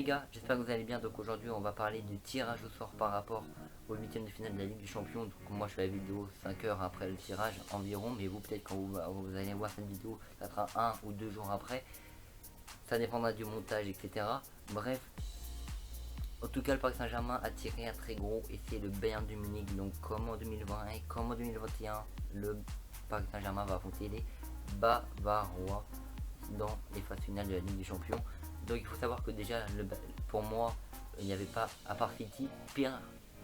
les gars, j'espère que vous allez bien. Donc aujourd'hui on va parler du tirage au sort par rapport au 8e de finale de la Ligue des Champions. Donc moi je fais la vidéo 5 heures après le tirage environ, mais vous peut-être quand vous allez voir cette vidéo ça sera 1 ou 2 jours après. Ça dépendra du montage, etc. Bref, en tout cas le Paris Saint-Germain a tiré un très gros et c'est le Bayern de Munich. Donc comme en 2020 et comme en 2021, le Paris Saint-Germain va affronter les Bavarois dans les phases finales de la Ligue des Champions. Donc il faut savoir que déjà pour moi il n'y avait pas, à part City, pire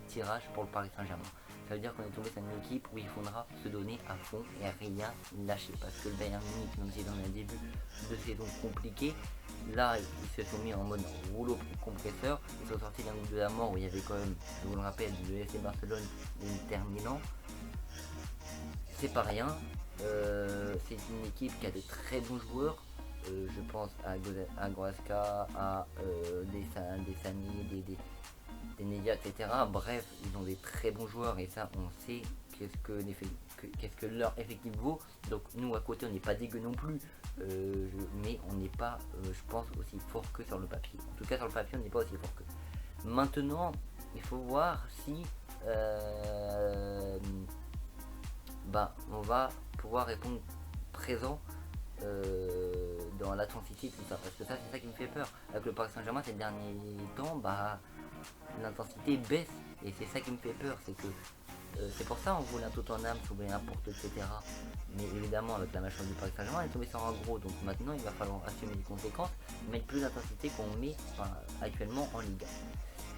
tirage pour le Paris Saint-Germain. Ça veut dire qu'on est tombé sur une équipe où il faudra se donner à fond et rien lâcher, parce que le Bayern Munich, même si dans un début de saison compliqué, là ils se sont mis en mode rouleau compresseur. Ils sont sortis d'un groupe de la mort où il y avait quand même, je vous le rappelle, le FC Barcelone et l'Inter Milan. C'est pas rien. C'est une équipe qui a de très bons joueurs. Je pense à Goretzka, à Desani, des Nedia, etc. Bref, ils ont des très bons joueurs et ça, on sait qu'est-ce que leur effectif vaut. Donc nous à côté, on n'est pas dégueu non plus, mais on n'est pas, je pense, aussi fort que sur le papier. En tout cas, sur le papier, on n'est pas aussi fort que. Maintenant, il faut voir si on va pouvoir répondre présent dans l'intensité, tout ça, parce que ça c'est ça qui me fait peur avec le Paris Saint-Germain ces derniers temps. L'intensité baisse et c'est ça qui me fait peur, c'est que c'est pour ça on voulait un Tottenham, on voulait n'importe, etc. Mais évidemment avec la malchance du Paris Saint-Germain on est tombé sur un gros, donc maintenant il va falloir assumer les conséquences, mettre plus d'intensité qu'on met actuellement en Liga.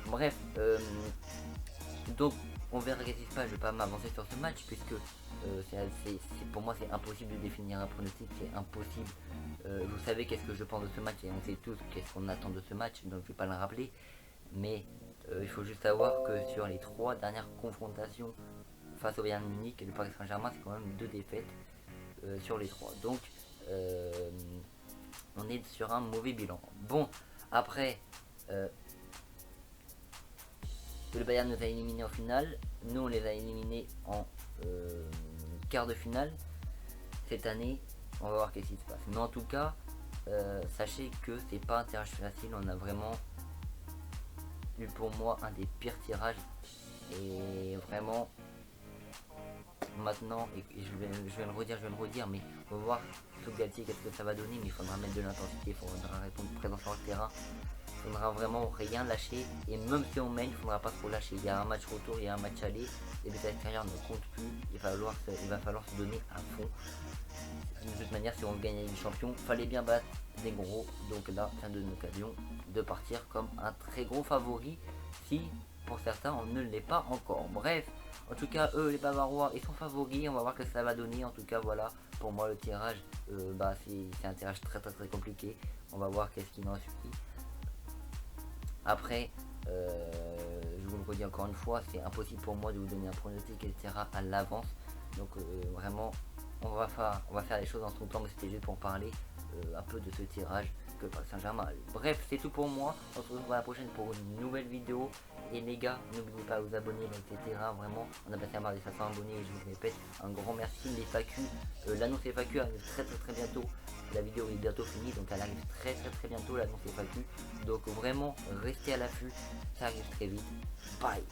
Bref, donc on verra qu'est-ce qui se passe. Je vais pas m'avancer sur ce match puisque pour moi c'est impossible de définir un pronostic, c'est impossible. Vous savez qu'est-ce que je pense de ce match et on sait tous qu'est-ce qu'on attend de ce match, donc je vais pas le rappeler. Mais il faut juste savoir que sur les 3 dernières confrontations face au Bayern Munich et le Paris Saint-Germain, c'est quand même 2 défaites sur les 3. Donc on est sur un mauvais bilan. Bon, après le Bayern nous a éliminés en finale, nous on les a éliminés en quart de finale. Cette année, on va voir qu'est-ce qui se passe. Mais en tout cas, sachez que c'est pas un tirage facile. On a vraiment eu pour moi un des pires tirages. Et vraiment, maintenant, et je vais le redire, mais on va voir sous Galtier qu'est-ce que ça va donner. Mais il faudra mettre de l'intensité, il faudra répondre présent sur le terrain. Il faudra vraiment rien lâcher, et même si on mène, il faudra pas trop lâcher. Il y a un match retour, il y a un match aller, les buts extérieurs ne comptent plus, il va falloir se donner à fond. De toute manière, si on gagne la Ligue des Champions, fallait bien battre des gros, donc là c'est une occasion de partir comme un très gros favori, si pour certains on ne l'est pas encore. Bref, en tout cas eux les Bavarois ils sont favoris, on va voir ce que ça va donner. En tout cas voilà, pour moi le tirage, c'est un tirage très compliqué, on va voir qu'est-ce qu'il en suit. Après, je vous le redis encore une fois, c'est impossible pour moi de vous donner un pronostic, etc. à l'avance. Donc vraiment, on va faire les choses en son temps, mais c'était juste pour parler un peu de ce tirage que Paris Saint-Germain a eu. Bref, c'est tout pour moi. On se retrouve à la prochaine pour une nouvelle vidéo. Et les gars, n'oubliez pas de vous abonner, etc. Vraiment, on a passé à marre des 500 abonnés et je vous répète un grand merci. Les FAQ, l'annonce FAQ arrive très bientôt. La vidéo est bientôt finie, donc elle arrive très bientôt, l'annonce FAQ. Donc vraiment, restez à l'affût, ça arrive très vite. Bye.